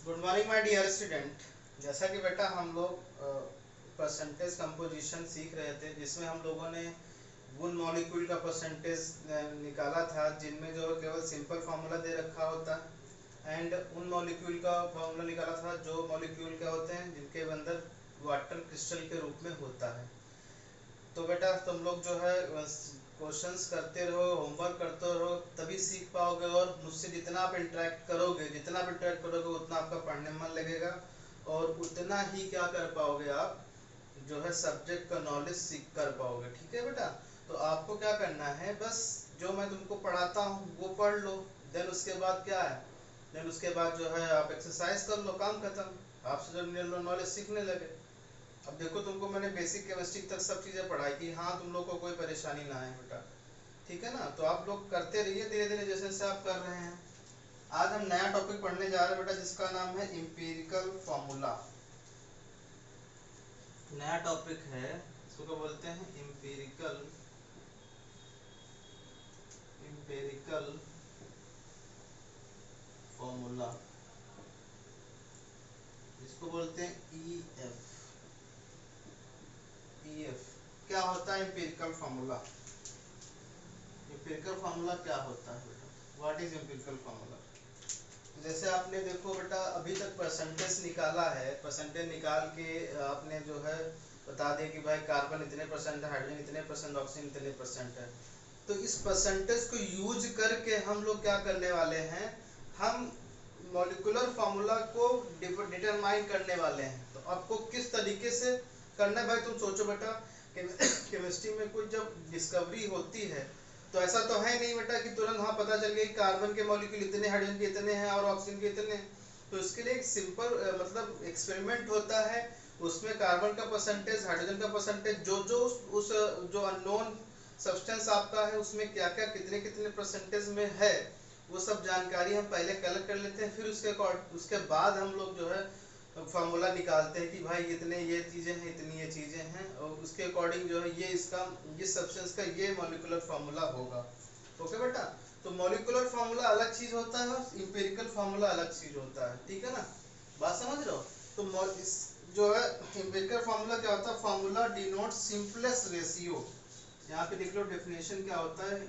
Good morning my dear student. जैसा कि बेटा हम लोग परसेंटेज कंपोजिशन सीख रहे थे, जिसमें हम लोगों ने उन मॉलिक्यूल का परसेंटेज निकाला था जिनमें जो केवल सिंपल फार्मूला दे रखा होता है, एंड उन मॉलिक्यूल का फार्मूला निकाला था जो मॉलिक्यूल क्या होते हैं जिनके अंदर वाटर क्रिस्टल के रूप में होता है। तो बेटा तुम लोग जो है क्वेश्चंस करते रहो, होमवर्क करते रहो, तभी सीख पाओगे। और मुझसे जितना आप इंटरेक्ट करोगे उतना आपका पढ़ने में मन लगेगा और उतना ही क्या कर पाओगे, आप जो है सब्जेक्ट का नॉलेज सीख कर पाओगे। ठीक है बेटा, तो आपको क्या करना है, बस जो मैं तुमको पढ़ाता हूँ वो पढ़ लो। देन उसके बाद क्या है, देन उसके बाद जो है आप एक्सरसाइज कर लो, काम खत्म। आपसे जो नॉलेज सीखने लगे। अब देखो तुमको मैंने बेसिक केमिस्ट्री तक सब चीज़ें पढ़ाई कि हाँ तुम लोग को कोई परेशानी ना आए बेटा। ठीक है ना, तो आप लोग करते रहिए धीरे धीरे जैसे जैसे आप कर रहे हैं। आज हम नया टॉपिक पढ़ने जा रहे हैं बेटा, जिसका नाम है इम्पीरिकल फॉर्मूला। नया टॉपिक है, इसको क्या बोलते हैं, इम्पीरिकल इम्पीरिकल फॉर्मूला, इसको बोलते हैं ईएफ। ईएफ क्या होता है, इम्पीरिकल फॉर्मूला। एम्पिरिकल फार्मूला क्या होता है बेटा, व्हाट इज एम्पिरिकल फार्मूला। जैसे आपने देखो बेटा अभी तक परसेंटेज निकाला है, परसेंटेज निकाल के आपने जो है बता दिया कि भाई कार्बन इतने परसेंट है, हाइड्रोजन इतने परसेंट, ऑक्सीजन इतने परसेंट है। तो इस परसेंटेज को यूज करके हम लोग क्या करने वाले हैं, हम मॉलिक्यूलर फार्मूला को डिटरमाइन करने वाले हैं। तो आपको किस तरीके से करना है भाई, तुम सोचो बेटा। केमिस्ट्री में कोई जब डिस्कवरी होती है तो ऐसा तो है नहीं बेटा कि तुरंत हाँ पता चल गया कि कार्बन के मॉलिक्यूल इतने, हाइड्रोजन के इतने हैं और ऑक्सीजन के इतने। तो इसके लिए एक सिंपल मतलब एक्सपेरिमेंट होता है। उसमें कार्बन का परसेंटेज, हाइड्रोजन का परसेंटेज, जो जो उस जो अननोन सब्सटेंस आपका है उसमें क्या क्या कितने कितने परसेंटेज में है, वो सब जानकारी हम पहले कलेक्ट कर लेते हैं। फिर उसके बाद हम लोग जो है फार्मूला निकालते हैं कि भाई इतने ये चीज़ें हैं, इतनी ये चीज़ें हैं, और उसके अकॉर्डिंग जो है ये इसका ये सब्सटेंस का ये मॉलिक्यूलर फार्मूला होगा। ओके बेटा, तो मॉलिक्यूलर फार्मूला अलग चीज़ होता है और इंपेरिकल फार्मूला अलग चीज़ होता है। ठीक है ना, बात समझ रहे हो। तो इस जो है इंपेरिकल फार्मूला क्या होता है, फार्मूला डिनोट सिंपलेस्ट रेशियो। यहाँ पे देख लो डेफिनेशन क्या होता है,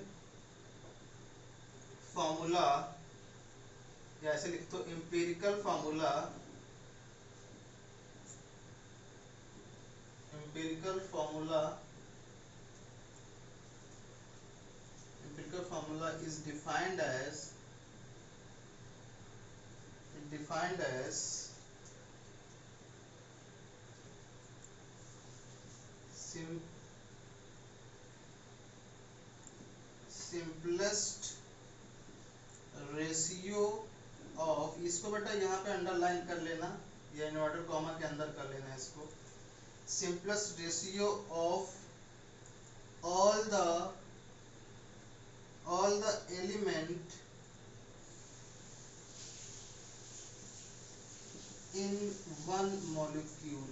फार्मूला या ऐसे लिख दो empirical formula. empirical formula empirical formula is defined as sim, simplest ratio of, इसको बेटा यहाँ पे अंडरलाइन कर लेना या इन्वर्टेड कॉमा के अंदर कर लेना इसको, simplest ratio of all the element in one molecule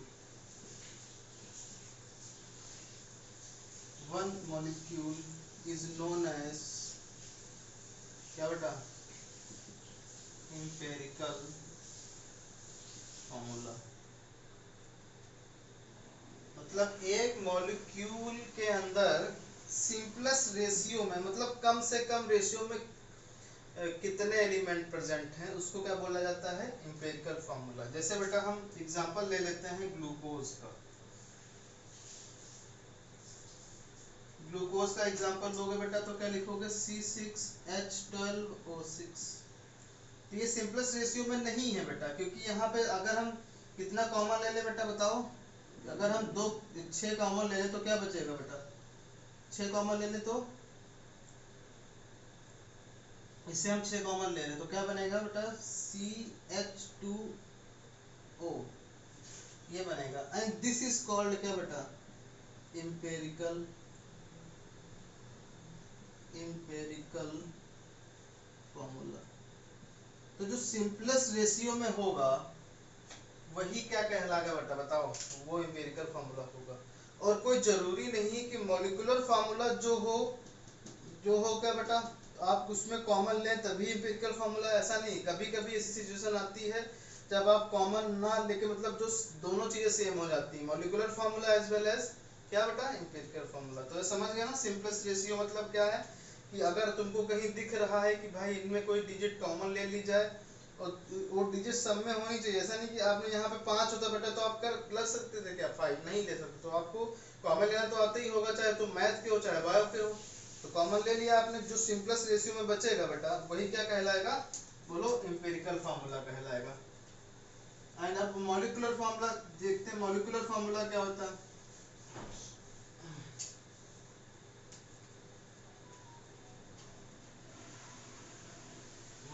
is known as क्या बेटा, empirical formula। मतलब एक मॉलिक्यूल के अंदर सिंपलेस्ट रेशियो में, मतलब कम से कम रेशियो में कितने एलिमेंट प्रेजेंट हैं, उसको क्या बोला जाता है, एम्पिरिकल फार्मूला। जैसे बेटा हम एग्जांपल ले लेते हैं ग्लूकोज का। ग्लूकोज का एग्जांपल लोगे बेटा तो क्या लिखोगे, C6H12O6। तो ये सिंपलेस्ट रेशियो में नहीं है बेटा, क्योंकि यहाँ पे अगर हम कितना कॉमन ले ले बेटा बताओ, अगर हम 6 कॉमन ले लें तो क्या बचेगा बेटा, 6 कॉमन ले लें तो इससे हम 6 कॉमन ले लें तो क्या बनेगा बेटा, CH2O ये बनेगा। एंड दिस इज कॉल्ड क्या बेटा, इम्पेरिकल फॉर्मूला। तो जो सिंपलेस्ट रेशियो में होगा वही क्या कहलाएगा बेटा बताओ, वो इम्पेरिकल फार्मूला होगा। और कोई जरूरी नहीं कि मॉलिक्यूलर फार्मूला जो हो क्या बेटा आप उसमें कॉमन लें तभी इम्पेरिकल फार्मूला, ऐसा नहीं। कभी कभी ऐसी सिचुएशन आती है जब आप कॉमन ना लेके मतलब जो दोनों चीजें सेम हो जाती है, molecular formula as well as क्या बेटा एम्पिरिकल फार्मूला। तो ये समझ गया ना, सिंपलेस्ट रेशियो मतलब क्या है कि अगर तुमको कहीं दिख रहा है कि भाई इनमें कोई डिजिट कॉमन ले ली जाए और वो डिजिट सब में होनी चाहिए, ऐसा नहीं कि आपने यहाँ पे 5 होता बेटा तो आप कर लग सकते थे क्या 5 नहीं ले सकते, तो आपको कॉमन लेना तो आते ही होगा, चाहे तो मैथ के हो चाहे बायो के हो। तो कॉमन ले लिया आपने, जो सिंपलेस्ट रेशियो में बचेगा बेटा वही क्या कहलाएगा, बोलो एम्पिरिकल फार्मूला कहलाएगा। एंड अब मॉलिक्यूलर फार्मूला देखते हैं, मॉलिक्यूलर फार्मूला क्या होता है।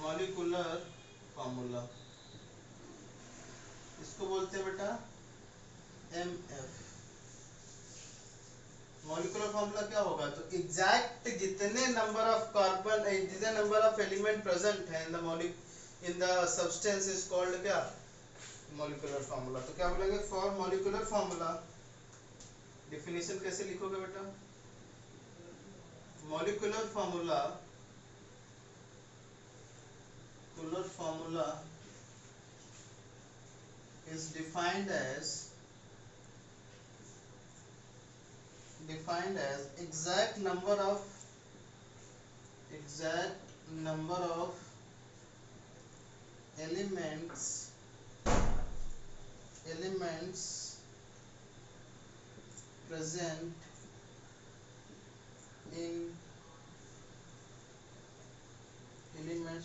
मॉलिक्यूलर फार्मूला इसको बोलते हैं बेटा एमएफ। मॉलिक्यूलर फार्मूला क्या होगा, तो एग्जैक्ट जितने नंबर ऑफ कार्बन जितने नंबर ऑफ एलिमेंट प्रेजेंट है in the in the substance is called क्या मॉलिक्यूलर फार्मूला। तो क्या बोलेंगे फॉर मॉलिक्यूलर फार्मूला, डेफिनेशन कैसे लिखोगे बेटा, molecular formula is defined as exact number of elements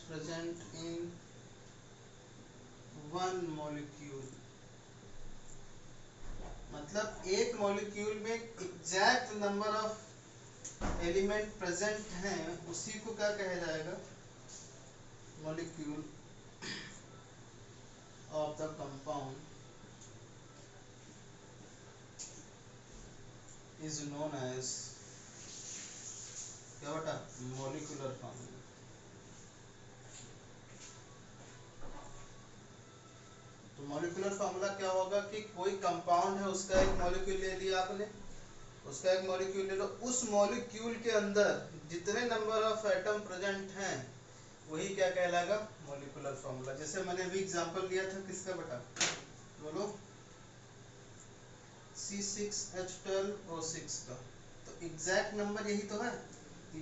present in one molecule। मतलब एक मॉलिक्यूल में exact number of element present हैं उसी को क्या कहा जाएगा, molecule of the compound is known as क्या बेटा मॉलिक्यूलर फार्मूला। तो मॉलिक्यूलर फार्मूला क्या होगा कि कोई कंपाउंड है उसका एक मॉलिक्यूल ले लिया आपने, उसका एक मॉलिक्यूल ले लो, उस मॉलिक्यूल के अंदर जितने नंबर ऑफ एटम प्रेजेंट हैं वही क्या कहलाएगा मॉलिक्यूलर फार्मूला। जैसे मैंने अभी एग्जांपल लिया था किसका बेटा, बोलो C6H12O6 का, तो एग्जैक्ट नंबर यही तो है,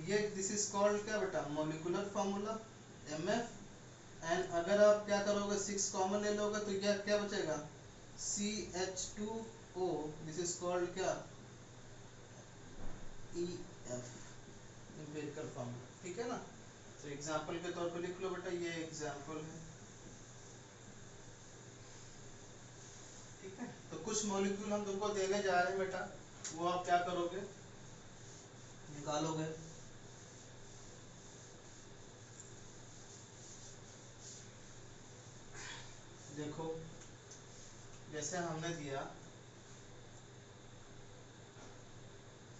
ये दिस इज कॉल्ड क्या बेटा मॉलिक्यूलर फार्मूला MF। एंड अगर आप क्या करोगे 6 कॉमन ले लोगे तो क्या क्या बचेगा CH2O, दिस इज कॉल्ड क्या EF एम्पिरिकल फार्मूला, ठीक है ना। तो एग्जांपल के तौर पे लिख लो बेटा, ये एग्जांपल है, ठीक है। तो कुछ मॉलिक्यूल हम तुमको देने जा रहे हैं बेटा, वो आप क्या करोगे निकालोगे। देखो जैसे हमने दिया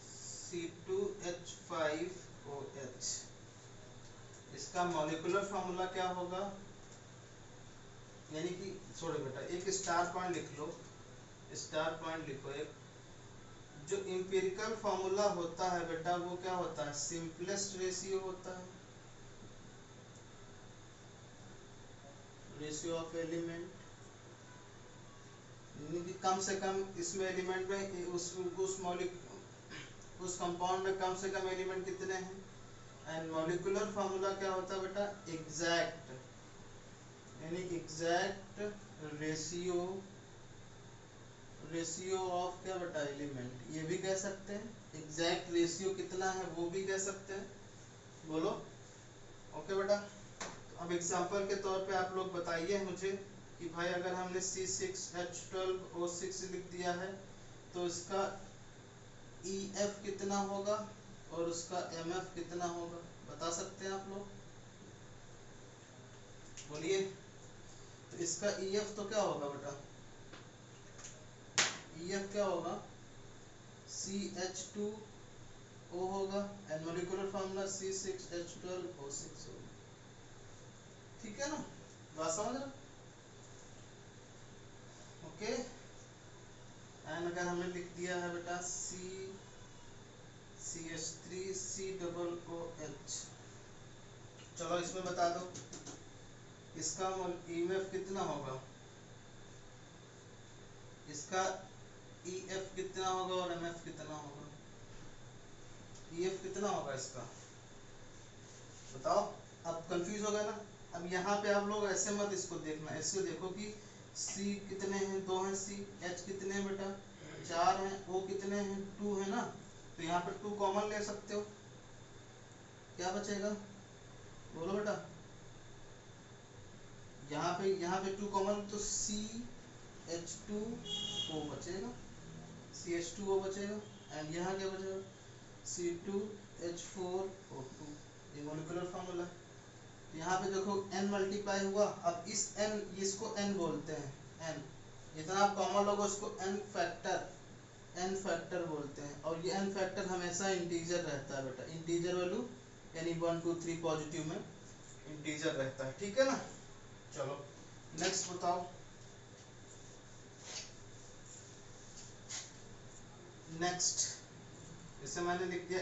C2H5OH, इसका मॉलिक्यूलर फार्मूला क्या होगा, यानी कि छोड़ो बेटा एक स्टार पॉइंट लिख लो, स्टार पॉइंट लिखो एक, जो एम्पिरिकल फार्मूला होता है बेटा वो क्या होता है सिंपलेस्ट रेशियो होता है, रेशियो ऑफ एलिमेंट, कम से कम इसमें एलिमेंट में उस कंपाउंड में कम से कम एलिमेंट कितने हैं। एंड मॉलिक्यूलर फार्मूला क्या होता है बेटा एग्जैक्ट, यानी एग्जैक्ट रेशियो ऑफ क्या बेटा एलिमेंट, ये भी कह सकते हैं, एग्जैक्ट रेशियो कितना है वो भी कह सकते हैं, बोलो ओके बेटा। तो अब एग्जांपल के तौर पे आप लोग बताइए मुझे कि भाई अगर हमने C6H12O6 लिख दिया है तो इसका EF कितना होगा और उसका MF कितना होगा, बता सकते हैं आप लोग, बोलिए। तो इसका EF तो क्या होगा बेटा, EF क्या होगा CH2O होगा एंड मॉलिक्यूलर फार्मूला C6H12O6 होगा, ठीक है ना, बात समझ रहे ओके। एंड अगर हमने लिख दिया है बेटा CH3COOH, चलो इसमें बता दो इसका EMF कितना होगा, इसका EF कितना होगा और MF कितना होगा? EF कितना होगा इसका बताओ। अब कंफ्यूज हो गया ना। अब यहाँ पे आप लोग ऐसे मत इसको देखना, ऐसे देखो कि C कितने हैं, 2 हैं C, H कितने हैं बेटा 4 हैं, O कितने हैं 2 है ना, तो यहाँ पे 2 कॉमन ले सकते हो, क्या बचेगा बोलो बेटा। यहाँ पे 2 कॉमन तो CH2O बचेगा, CH2O बचेगा, एंड यहाँ क्या बचेगा C2H4O2, ये मॉलिक्यूलर फार्मूला है। यहाँ पे देखो n मल्टीप्लाई हुआ, अब इस n इसको n बोलते हैं, n जितना आप कॉमन लोगे उसको n फैक्टर बोलते हैं, और ये n फैक्टर हमेशा इंटीजर रहता है बेटा, इंटीजर वैल्यू यानी 1 2 3 पॉजिटिव में इंटीजर रहता है, ठीक है ना। चलो नेक्स्ट बताओ। नेक्स्ट जैसे मैंने लिख दिया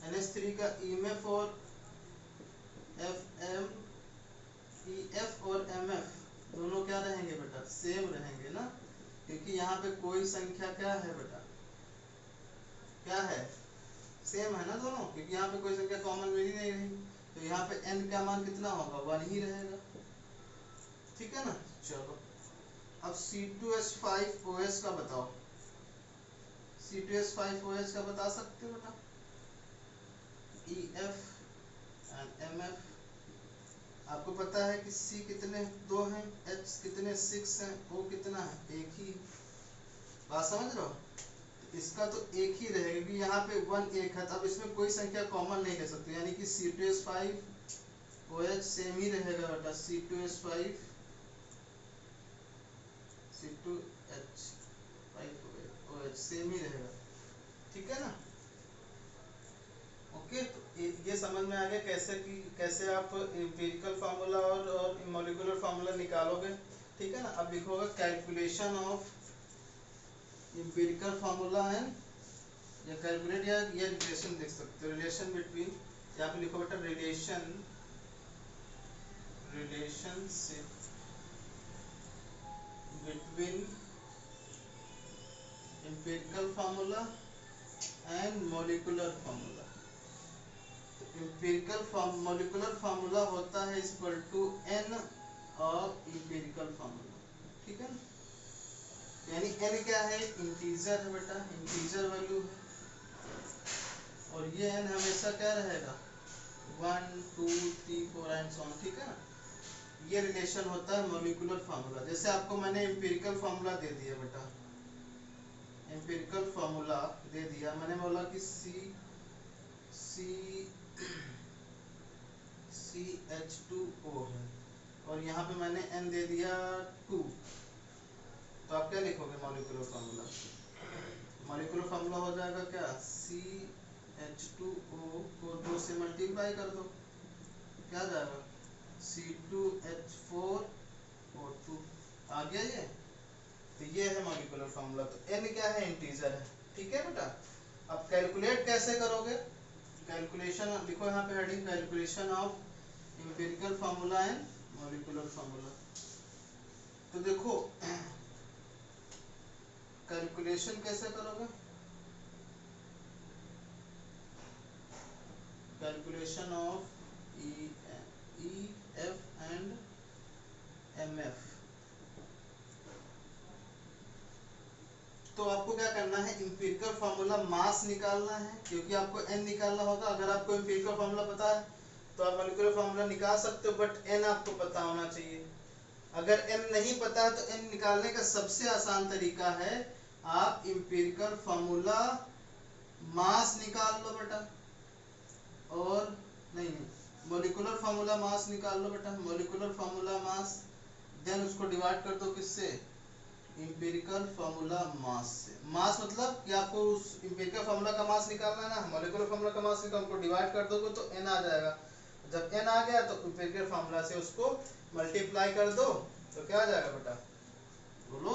NH3 का EMF और EF और MF दोनों क्या रहेंगे बेटा सेम रहेंगे ना, क्योंकि यहाँ पे कोई संख्या क्या है बेटा, क्या है सेम है ना दोनों, क्योंकि यहाँ पे कोई संख्या कॉमन मिल ही नहीं रही, तो यहाँ पे n का मान कितना होगा 1 ही रहेगा, ठीक है ना। चलो अब C2H5OH का बताओ, C2H5OH का बता सकते हो बेटा, EF एंड MF आपको पता है कि C कितने 2 हैं, H कितने 6 हैं, O कितना है 1 ही, बात समझ रहे हो। इसका तो एक ही रहेगा क्योंकि यहाँ पे 1 1 है, तब इसमें कोई संख्या कॉमन नहीं ले सकते, यानी कि C2H5OH सेम ही रहेगा बेटा, C2H5OH सेम ही रहेगा, ठीक है ना। ओके, तो ये समझ में आ गया कैसे आप एम्पिरिकल फार्मूला और मॉलिक्यूलर फार्मूला निकालोगे, ठीक है ना। अब लिखोगे calculation of empirical formula and, या कैलकुलेट या रिलेशन देख सकते हो, रिलेशन बिटवीन, यहाँ पे लिखो बेटा relationship between empirical formula and molecular formula. Molecular formula होता है equal to n of empirical formula, ठीक है ना। यानी n क्या है इंटीजर है बेटा, इंटीजर वैल्यू है, और ये n हमेशा क्या रहेगा 1 2 3 4 एंड सो ऑन, ठीक है ना। ये रिलेशन होता है मॉलिक्यूलर फार्मूला। जैसे आपको मैंने एम्पिरिकल फार्मूला दे दिया बेटा, एम्पिरिकल फार्मूला दे दिया, मैंने बोला कि CH2O है, और यहाँ पे मैंने n दे दिया 2, तो आप क्या लिखोगे मॉलिक्यूलर फार्मूला, मॉलिक्यूलर फार्मूला हो जाएगा क्या CH2O को 2 से मल्टीप्लाई कर दो, क्या जाएगा C2H4O2, आ गया ये। तो ये है मॉलिक्यूलर फार्मूला, तो n क्या है इंटीजर है, ठीक है बेटा। अब कैलकुलेट कैसे करोगे, कैलकुलेशन लिखो यहाँ पे heading calculation of empirical formula and molecular formula. तो देखो कैलकुलेशन कैसे करोगे, calculation of EF and MF। तो आपको क्या करना है एम्पिरिकल फार्मूला मास निकालना है, क्योंकि आपको n निकालना होगा। अगर आपको एम्पिरिकल फार्मूला पता है तो आप मॉलिक्यूलर फार्मूला निकाल सकते हो, बट n आपको पता होना चाहिए। अगर n नहीं पता है तो n निकालने का सबसे आसान तरीका है आप एम्पिरिकल फार्मूला मास निकाल लो बेटा, और नहीं मॉलिक्यूलर फार्मूला मास निकाल लो बेटा, मॉलिक्यूलर फार्मूला मास, देन उसको डिवाइड कर दो किससे एम्पिरिकल फार्मूला मास से। मास मतलब कि आपको उस एम्पिरिकल फार्मूला का मास निकालना है ना, मॉलिक्यूलर फार्मूला का मास निकाल को डिवाइड कर दोगे तो n आ जाएगा। जब n आ गया तो एम्पिरिकल फार्मूला से उसको मल्टीप्लाई कर दो तो क्या आ जाएगा बेटा बोलो,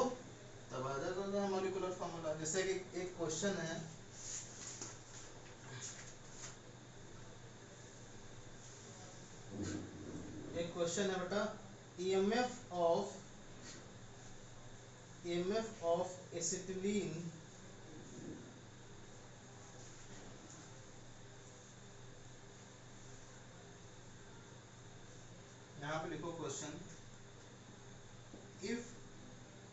तब आ जाएगा मॉलिक्यूलर फार्मूला। जैसे कि एक क्वेश्चन है, एक क्वेश्चन है बेटा EMF of EMF of acetylene यहाँ पे लिखो question, if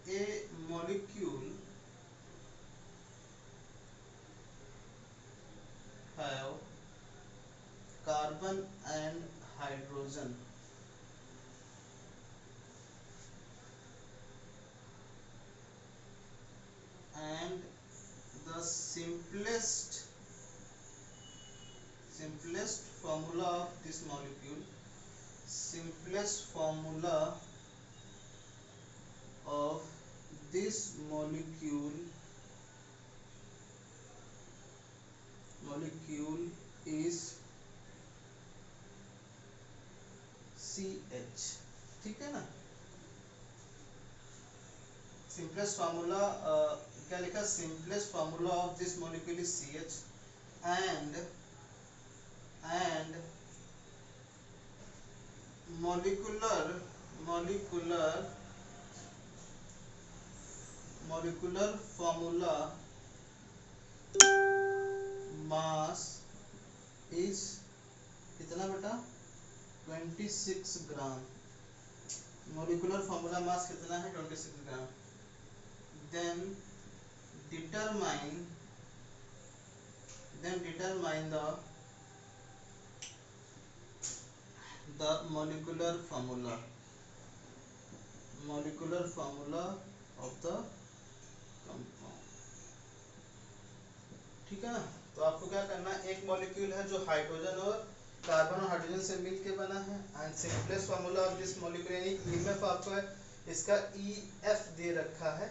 a molecule have carbon and hydrogen and the simplest formula of this molecule, simplest formula of this molecule is CH। ठीक है ना, सिंपलेस्ट फार्मूला क्या लिखा, simplest formula of this molecule is CH and molecular formula mass is कितना बेटा, 26 ग्राम। Molecular formula mass कितना है, 26 ग्राम। then determine the molecular formula of the compound। ठीक है ना, तो आपको क्या करना है, एक मॉलिक्यूल है जो हाइड्रोजन और कार्बन और हाइड्रोजन से मिलके बना है and simplest formula of this molecule यानी ईएमएफ आपको है इसका EF दे रखा है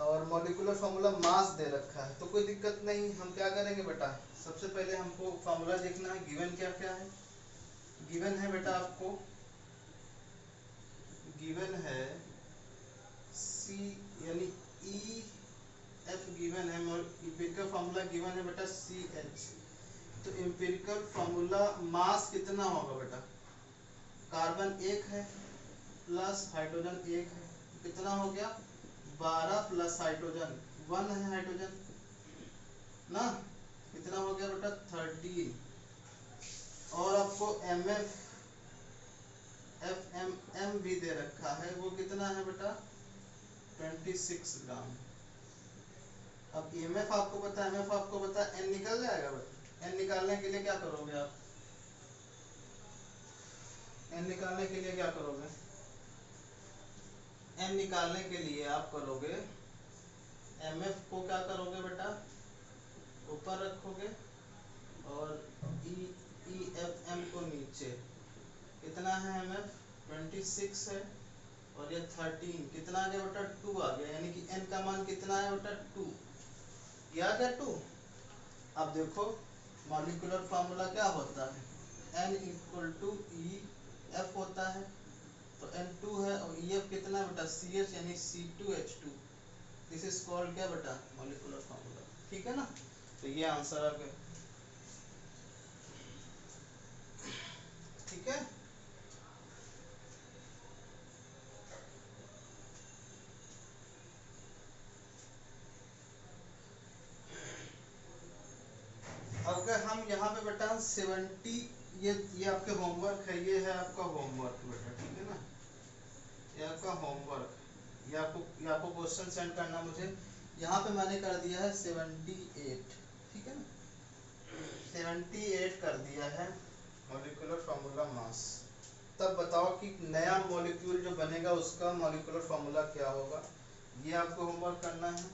और मॉलिक्यूलर फार्मूला मास दे रखा है। तो कोई दिक्कत नहीं, हम क्या करेंगे बेटा, सबसे पहले हमको फार्मूला देखना है, गिवन क्या क्या है। गिवन है बेटा आपको, गिवन है C यानी EF गिवन है, एम्पिरिकल फार्मूला गिवन है बेटा CH। तो एम्पिरिकल फार्मूला मास कितना होगा बेटा, कार्बन 1 है प्लस हाइड्रोजन 1 है, कितना हो गया 12 प्लस हाइड्रोजन 1 है, हाइड्रोजन ना, कितना हो गया बेटा 13। और आपको FMM भी दे रखा है, वो कितना है बेटा 26 ग्राम। अब EMF आपको पता है, MF आपको पता है, N निकल जाएगा बेटा। N निकालने के लिए क्या करोगे आप, N निकालने के लिए क्या करोगे, N निकालने के लिए आप करोगे MF को क्या करोगे बेटा, ऊपर रखोगे और EFM को नीचे। कितना है MF 26 है और ये 13, कितना आ गया बेटा 2 आ गया, यानी कि N का मान कितना है बेटा 2, या क्या 2। अब देखो मॉलिक्यूलर फार्मूला क्या होता है, N इक्वल टू EF होता है, तो N2 है और EF कितना बेटा CH यानी C2H2। दिस इज कॉल्ड क्या बेटा, मॉलिक्यूलर फार्मूला। ठीक है ना, तो ये आंसर आ गया। ठीक है, अगर हम यहाँ पे बेटा 70, ये आपके होमवर्क है, ये है आपका होमवर्क बेटा। ठीक है ना, ये आपका होमवर्क, ये आपको क्वेश्चन सेंड करना मुझे। यहाँ पे मैंने कर दिया है 78। ठीक है ना, 78 कर दिया है मॉलिक्यूलर फार्मूला मास। तब बताओ कि नया मॉलिक्यूल जो बनेगा उसका मॉलिक्यूलर फार्मूला क्या होगा, ये आपको होमवर्क करना है।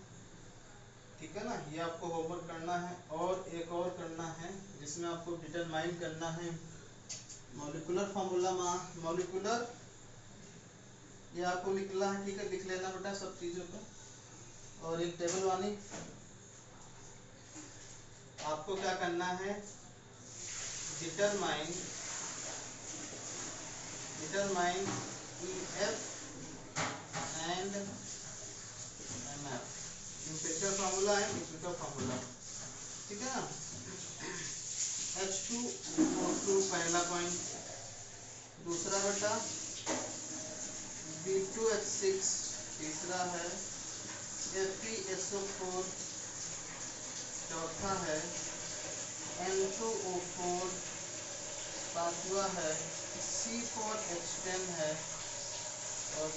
ठीक है ना, ये आपको होमवर्क करना है और एक और करना है जिसमें आपको डिटरमाइन करना है मॉलिक्यूलर फार्मूला मॉलिक्यूलर, ये आपको लिखना है। ठीक है, लिख लेना बेटा सब चीज़ों को। और एक टेबल वानी आपको क्या करना है, determine EF and MF, empirical formula है, एम्पिरिकल फार्मूला। ठीक है ना, H2O2 पहला पॉइंट, दूसरा बेटा B2H6 तीसरा है FeSO4, चौथा है N2O4, पांचवा है C4H10 है, और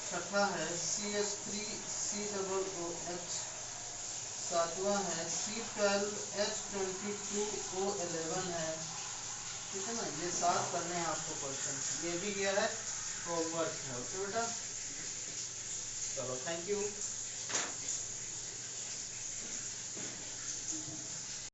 छठा है CH3COOH, सातवां है C12H22O11 है। ठीक है ना, ये 7 करने हैं आपको क्वेश्चन, ये भी गया है होमवर्क है। ओके बेटा, चलो थैंक यू।